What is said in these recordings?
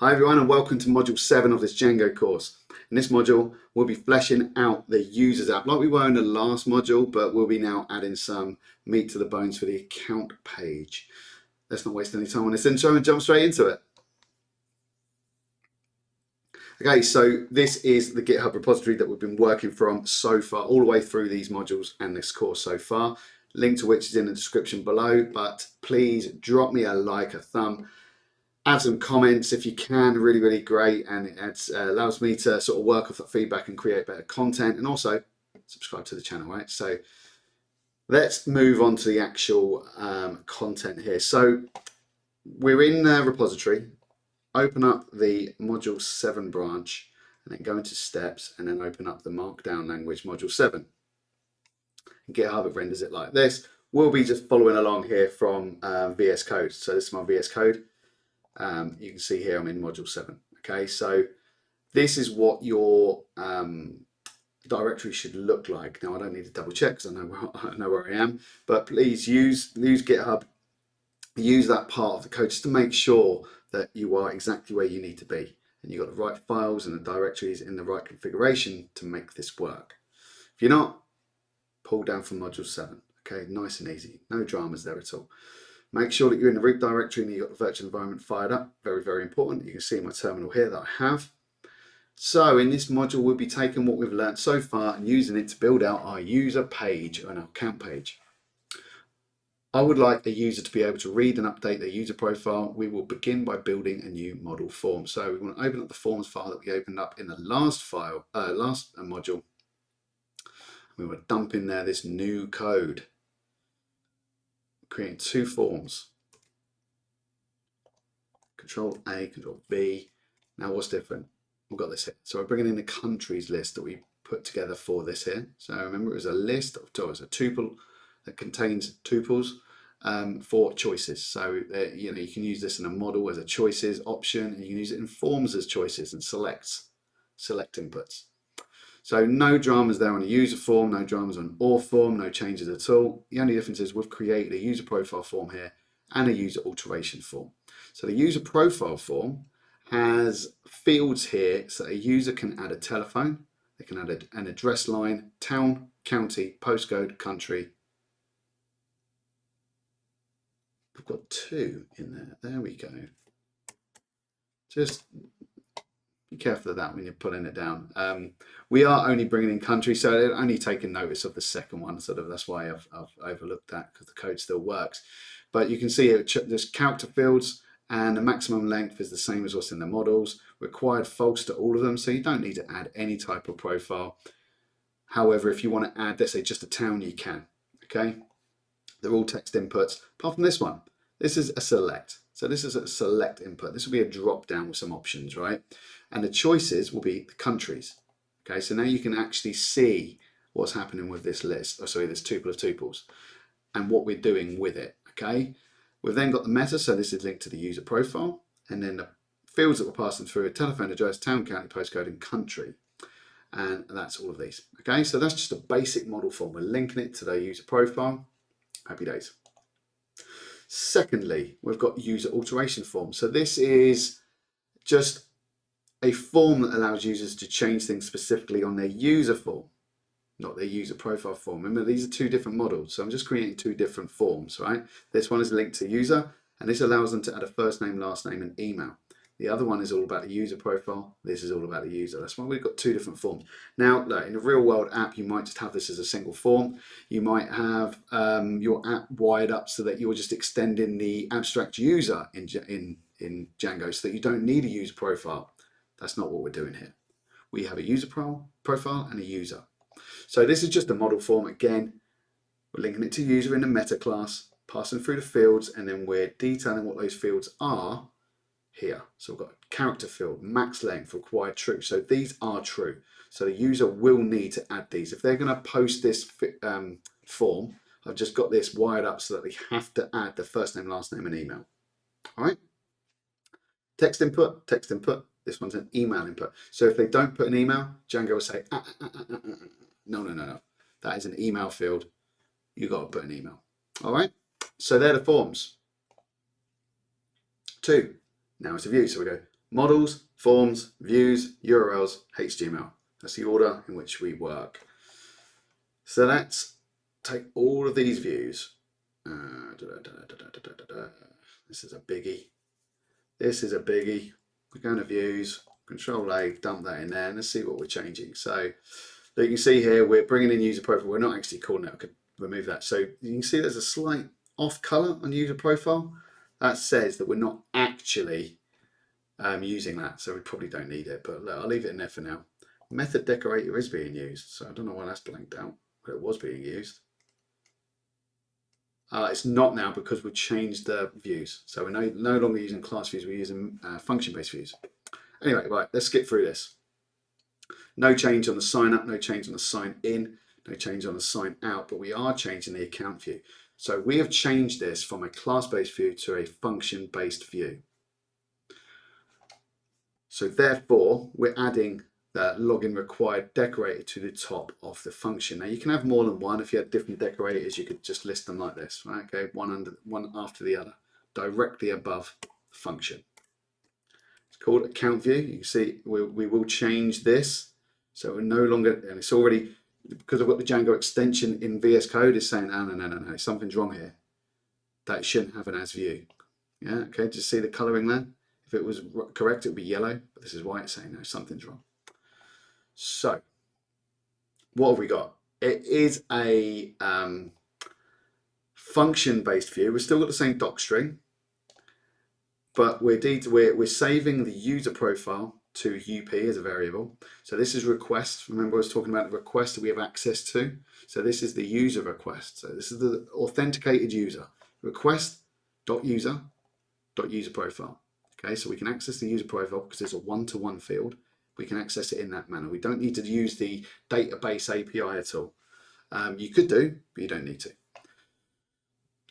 Hi everyone and welcome to module 7 of this Django course. In this module we'll be fleshing out the users app like we were in the last module, but we'll be now adding some meat to the bones for the account page. Let's not waste any time on this intro and jump straight into it. Okay, so this is the GitHub repository that we've been working from so far, all the way through these modules and this course so far. Link to which is in the description below, but please drop me a like, a thumb. Add some comments if you can, really great, and it allows me to sort of work off that feedback and create better content, and also subscribe to the channel, right? So let's move on to the actual content here. So we're in the repository, open up the module 7 branch, and then go into steps, and then open up the markdown language module 7. In GitHub it renders it like this. We'll be just following along here from VS Code. So this is my VS Code. You can see here I'm in module 7. Okay, so this is what your directory should look like. Now I don't need to double check because I know where I am, but please use GitHub, use that part of the code just to make sure that you are exactly where you need to be and you've got the right files and the directories in the right configuration to make this work. If you're not, pull down from module 7. Okay, nice and easy, no dramas there at all. Make sure that you're in the root directory and you've got the virtual environment fired up. Very important. You can see my terminal here that I have. So in this module, we'll be taking what we've learned so far and using it to build out our user page or an account page. I would like a user to be able to read and update their user profile. We will begin by building a new model form. So we want to open up the forms file that we opened up in the last module. We want to dump in there this new code. Creating 2 forms. Control A, Control V. Now what's different? We've got this here. So we're bringing in the countries list that we put together for this here. So remember, it was a list of it's a tuple that contains tuples for choices. So you can use this in a model as a choices option, and you can use it in forms as choices and select inputs. So no dramas there on a user form, no dramas on all form, no changes at all. The only difference is we've created a user profile form here and a user alteration form. So the user profile form has fields here so a user can add a telephone, they can add an address line, town, county, postcode, country. We've got 2 in there. There we go. Just be careful of that when you're pulling it down. We are only bringing in country, so I've only taken notice of the second one. Sort of that's why I've overlooked that, because the code still works. But you can see there's character fields, and the maximum length is the same as what's in the models. Required false to all of them, so you don't need to add any type of profile. However, if you want to add, let's say, just a town, you can. Okay, they're all text inputs, apart from this one. This is a select. So this is a select input. This will be a drop down with some options, right? And the choices will be the countries. Okay, so now you can actually see what's happening with this list, or sorry, this tuple of tuples, and what we're doing with it. Okay, we've then got the meta, so this is linked to the user profile, and then the fields that we're passing through are telephone address, town, county, postcode, and country. And that's all of these. Okay, so that's just a basic model form. We're linking it to the user profile. Happy days. Secondly, we've got user alteration form. So this is just a form that allows users to change things specifically on their user form, not their user profile form. Remember, these are 2 different models. So I'm just creating 2 different forms, right? This one is linked to user, and this allows them to add a first name, last name, and email. The other one is all about the user profile. This is all about the user. That's why we've got 2 different forms. Now, look, in a real world app, you might just have this as a single form. You might have your app wired up so that you're just extending the abstract user in Django so that you don't need a user profile. That's not what we're doing here. We have a user profile and a user. So this is just a model form. Again, we're linking it to user in the meta class, passing through the fields, and then we're detailing what those fields are here. So we've got a character field, max length, required true. So these are true. So the user will need to add these. If they're going to post this form, I've just got this wired up so that they have to add the first name, last name, and email. All right. Text input, text input. This one's an email input. So if they don't put an email, Django will say, no. That is an email field. You've got to put an email. All right. So they're the forms. 2. Now it's a view. So we go Models, forms, views, URLs, HTML. That's the order in which we work. So let's take all of these views. This is a biggie. This is a biggie. We're going to views, Control A, dump that in there, and let's see what we're changing. So you can see here, we're bringing in user profile. We're not actually calling it, we could remove that. So you can see there's a slight off color on user profile. That says that we're not actually using that, so we probably don't need it, but look, I'll leave it in there for now. Method decorator is being used, so I don't know why that's blanked out, but it was being used. It's not now because we've changed the views. So we're no longer using class views, we're using function-based views. Anyway, right, let's skip through this. No change on the sign up, no change on the sign in, no change on the sign out, but we are changing the account view. So we have changed this from a class-based view to a function-based view. So therefore, we're adding the login required decorator to the top of the function. Now you can have more than one. If you had different decorators, you could just list them like this, right? Okay, one after the other, directly above the function. It's called account view. You can see we will change this. So we're no longer, and it's already, because I've got the Django extension in VS Code, is saying, no, something's wrong here. That shouldn't have an as view. Yeah, okay, just see the coloring there? If it was correct, it would be yellow, but this is why it's saying no, something's wrong. So, what have we got? It is a function-based view. We've still got the same doc string, but we're saving the user profile to UP as a variable. So this is request. Remember I was talking about the request that we have access to. So this is the user request. So this is the authenticated user. Request.user.userProfile. Okay, so we can access the user profile because it's a one-to-one field. We can access it in that manner. We don't need to use the database API at all. You could do, but you don't need to.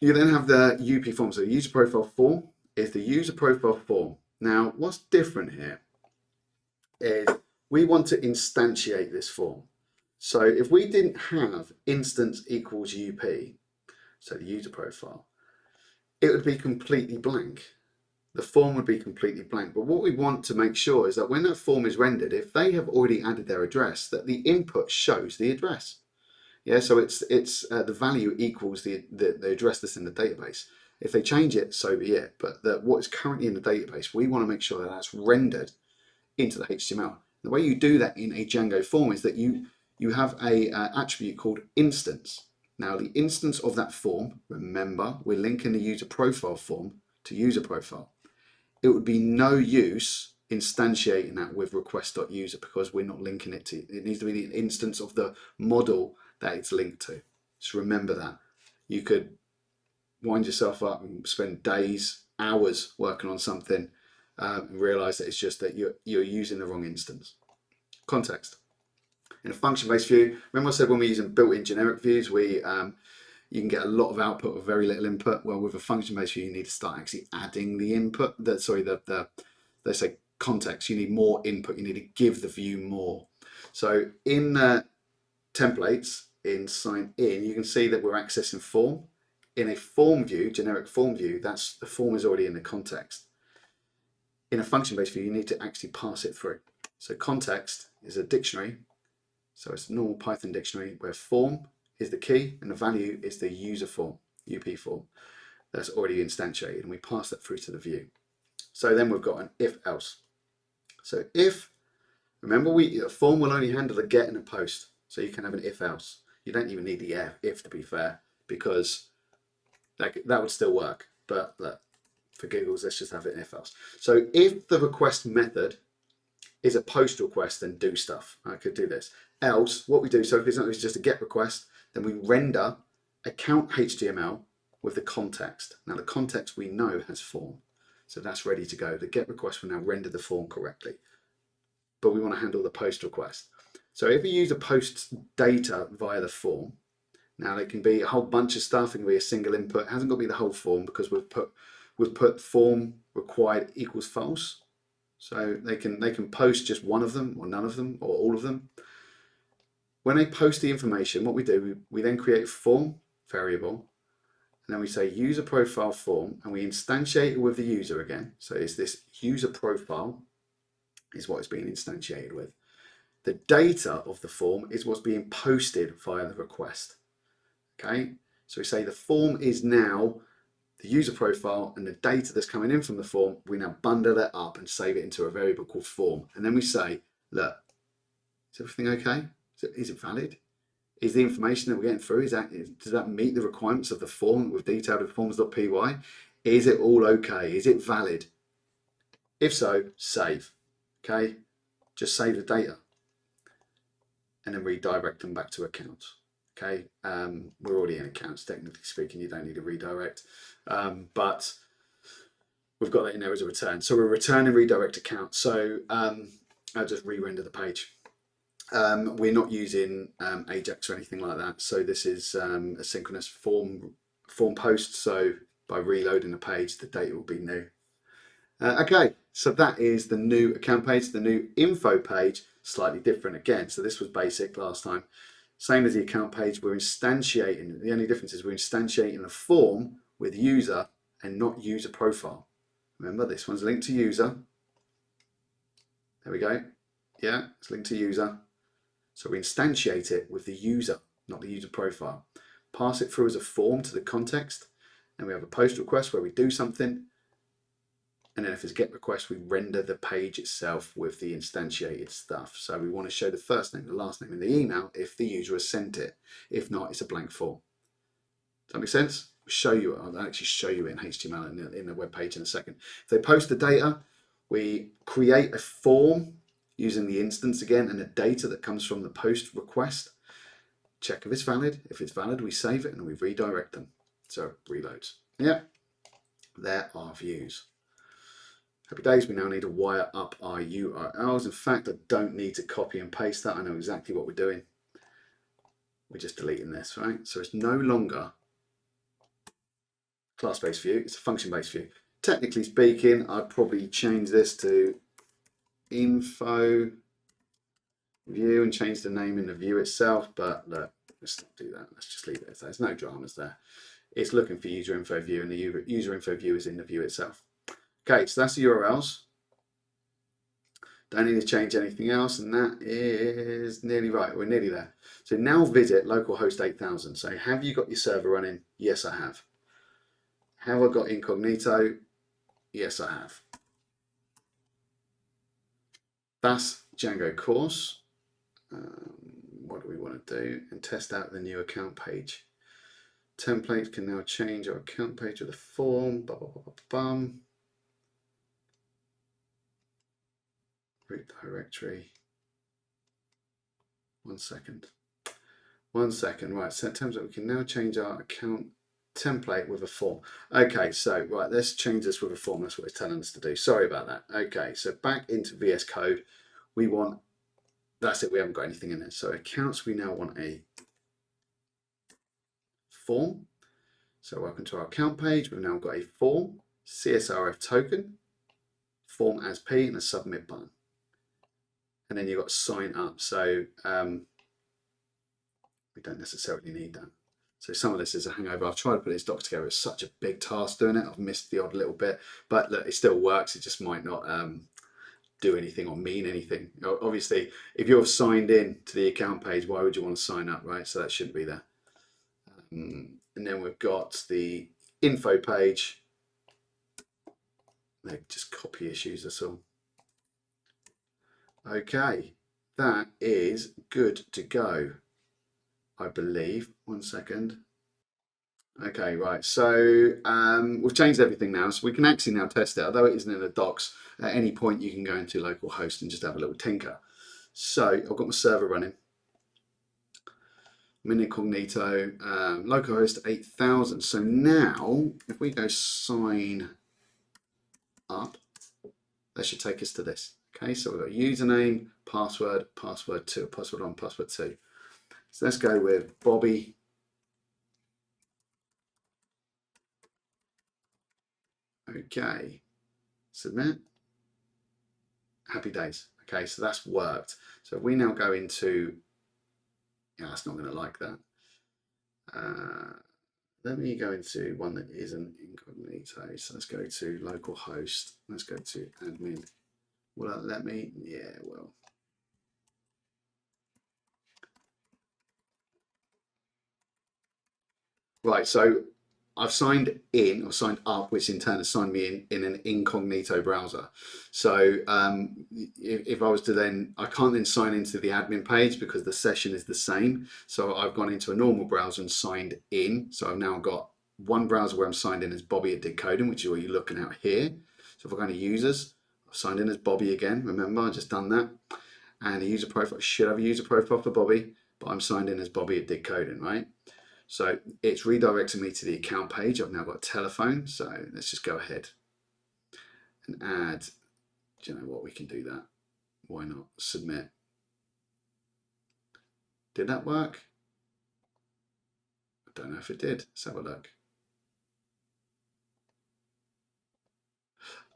You then have the UP form. So the user profile form is the user profile form. Now, what's different here is we want to instantiate this form. So if we didn't have instance equals UP, so the user profile, it would be completely blank. The form would be completely blank. But what we want to make sure is that when that form is rendered, if they have already added their address, that the input shows the address. Yeah, so it's the value equals the address that's in the database. If they change it, so be it. But what is currently in the database, we want to make sure that that's rendered into the HTML. The way you do that in a Django form is that you have a attribute called instance. Now the instance of that form, remember, we're linking the user profile form to user profile. It would be no use instantiating that with request.user because we're not linking it to, it needs to be the instance of the model that it's linked to. Just remember that. You could wind yourself up and spend days, hours working on something and realize that it's just that you're using the wrong instance. Context. In a function-based view, remember I said when we're using built-in generic views, you can get a lot of output with very little input. Well, with a function-based view, you need to start actually adding the input. Let's say context. You need more input. You need to give the view more. So in templates, in sign in, you can see that we're accessing form. In a form view, generic form view, the form is already in the context. In a function-based view, you need to actually pass it through. So context is a dictionary. So it's a normal Python dictionary where form is the key and the value is the user form, UP form, that's already instantiated, and we pass that through to the view. So then we've got an if else. So if, remember a form will only handle a get and a post. So you can have an if else. You don't even need the if to be fair, because that would still work. But look, for giggles, let's just have an if else. So if the request method is a post request, then do stuff. I could do this. Else, what we do, so if it's just a get request, then we render account HTML with the context. Now the context we know has form, so that's ready to go. The get request will now render the form correctly, but we want to handle the post request. So if we use a post data via the form, now it can be a whole bunch of stuff. It can be a single input. It hasn't got to be the whole form because we've put form required equals false. So they can post just one of them or none of them or all of them. When they post the information, what we do, we then create a form variable, and then we say user profile form, and we instantiate it with the user again. So it's this user profile is what it's being instantiated with. The data of the form is what's being posted via the request. Okay, so we say the form is now the user profile, and the data that's coming in from the form, we now bundle that up and save it into a variable called form. And then we say, look, is everything okay? Is it valid? Is the information that we're getting through, does that meet the requirements of the form with detailed forms.py? Is it all okay? Is it valid? If so, save. Okay, just save the data and then redirect them back to accounts. Okay, we're already in accounts, technically speaking, you don't need to redirect, but we've got that in there as a return. So we're returning redirect account. So I'll just re-render the page. We're not using AJAX or anything like that. So this is a synchronous form post. So by reloading the page, the data will be new. Okay, so that is the new account page. The new info page, slightly different again. So this was basic last time. Same as the account page, we're instantiating. The only difference is we're instantiating a form with user and not user profile. Remember, this one's linked to user. There we go. Yeah, it's linked to user. So we instantiate it with the user, not the user profile. Pass it through as a form to the context. And we have a post request where we do something. And then if it's a GET request, we render the page itself with the instantiated stuff. So we want to show the first name, the last name in the email if the user has sent it. If not, it's a blank form. Does that make sense? I'll actually show you in HTML in the web page in a second. If they post the data, we create a form using the instance again and the data that comes from the post request. Check if it's valid. If it's valid, we save it and we redirect them. So it reloads. Yeah, there are views. Happy days, we now need to wire up our URLs. In fact, I don't need to copy and paste that. I know exactly what we're doing. We're just deleting this, right? So it's no longer class-based view, it's a function-based view. Technically speaking, I'd probably change this to info view and change the name in the view itself, but look, let's not do that. Let's just leave it as that. There's no dramas there. It's looking for user info view and the user info view is in the view itself. Okay, so that's the URLs. Don't need to change anything else, and that is nearly right. We're nearly there. So now visit localhost 8000. So have you got your server running? Yes, I have. Have I got incognito? Yes, I have. That's Django course. What do we want to do? And test out the new account page. Templates can now change our account page with a form. Root directory. 1 second. 1 second. Right, so template, we can now change our account template with a form. Okay, so right, let's change this with a form. That's what it's telling us to do. Sorry about that. Okay, so back into VS Code. We want, that's it, we haven't got anything in there. So accounts, we now want a form. So welcome to our account page. We've now got a form, CSRF token, form as P, and a submit button. And then you've got sign up. So we don't necessarily need that. So some of this is a hangover. I've tried to put this doc together. It's such a big task doing it. I've missed the odd little bit, but look, it still works. It just might not do anything or mean anything. Obviously, if you're signed in to the account page, why would you want to sign up, right? So that shouldn't be there. And then we've got the info page. They're just copy issues, that's all. Okay, that is good to go, I believe. 1 second. Okay, right, so we've changed everything now, so we can actually now test it. Although it isn't in the docs, at any point you can go into localhost and just have a little tinker. So I've got my server running. I'm in incognito, localhost 8000. So now, if we go sign up, that should take us to this. Okay, so we've got username, password, password 2, password 1, password 2. So let's go with Bobby. Okay, submit. Happy days. Okay, so that's worked. So if we now go into, yeah, that's not going to like that. Let me go into one that isn't incognito. So let's go to localhost. Let's go to admin Will that let me? Yeah, it will. Right, so I've signed in or signed up, which in turn has signed me in an incognito browser. So if I was to then, I can't then sign into the admin page because the session is the same. So I've gone into a normal browser and signed in. So I've now got one browser where I'm signed in as Bobby at Decoding, which is what you're looking at here. So if I go to users, I've signed in as Bobby again. Remember, I just done that. And the user profile, I should have a user profile for Bobby, but I'm signed in as Bobby at Decoding, right? So it's redirecting me to the account page. I've now got a telephone. So let's just go ahead and add, do you know what, we can do that. Why not? Submit. Did that work? I don't know if it did. Let's have a look.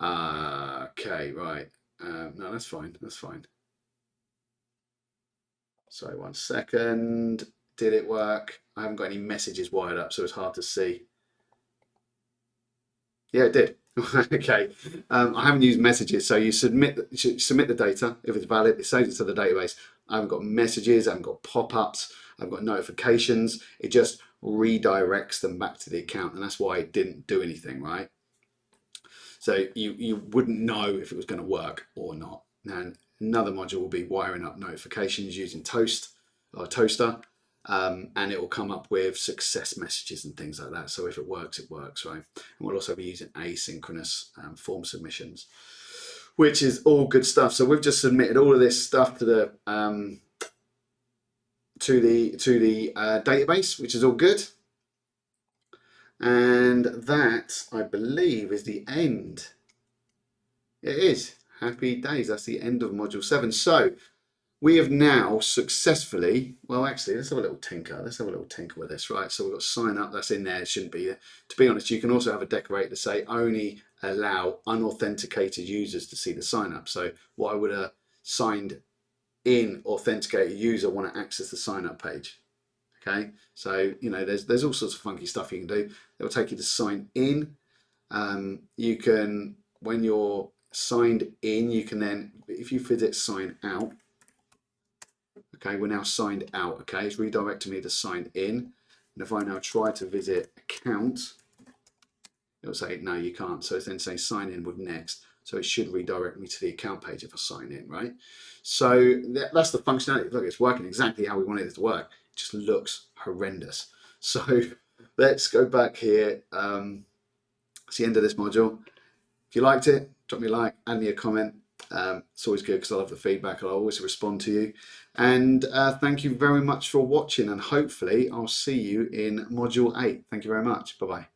Okay, right. No, that's fine. That's fine. Sorry, 1 second. Did it work? I haven't got any messages wired up, so it's hard to see. Yeah, it did. Okay. I haven't used messages, so you submit the data. If it's valid, it saves it to the database. I haven't got messages, I haven't got pop-ups, I've got notifications. It just redirects them back to the account, and that's why it didn't do anything, right? So you wouldn't know if it was going to work or not. Now, another module will be wiring up notifications using Toast or Toaster. And it will come up with success messages and things like that. So if it works, right? And we'll also be using asynchronous form submissions, which is all good stuff. So we've just submitted all of this stuff to the database, which is all good. And that, I believe, is the end. It is. Happy days. That's the end of module 7. So we have now successfully, well, actually, let's have a little tinker. Let's have a little tinker with this, right? So we've got sign up, that's in there, it shouldn't be there. To be honest, you can also have a decorator to say only allow unauthenticated users to see the sign up. So why would a signed in authenticated user want to access the sign up page? Okay, so you know, there's all sorts of funky stuff you can do. It'll take you to sign in. You can, when you're signed in, you can then, if you visit sign out, okay, we're now signed out. Okay, it's redirecting me to sign in. And if I now try to visit account, it'll say, no, you can't. So it's then saying sign in with next. So it should redirect me to the account page if I sign in, right? So that's the functionality. Look, it's working exactly how we wanted it to work. It just looks horrendous. So let's go back here. It's the end of this module. If you liked it, drop me a like, add me a comment. It's always good because I love the feedback. I'll always respond to you. And thank you very much for watching, and hopefully I'll see you in module 8. Thank you very much. Bye-bye.